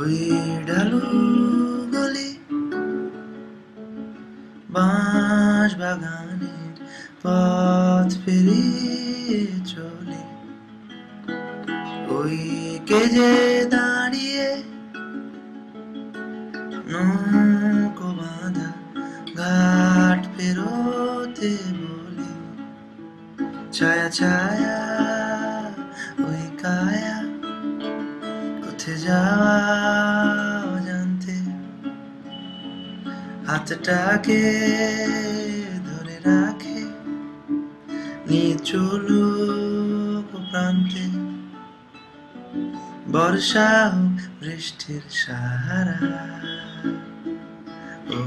ওই ঢালু গলি বাঁশ বাগানের পথ পেরিয়ে চলে, ওই কেজে দাঁড়িয়ে নৌকো বাঁধা ঘাট পেরোতে বলে, ছায়া ছায়া ওই কায়া কোথায় যাওয়া জানতে, হাতটাকে ধরে রাখে নিচুলো প্রান্তে, বর্ষা হোক বৃষ্টির সাহারা। ও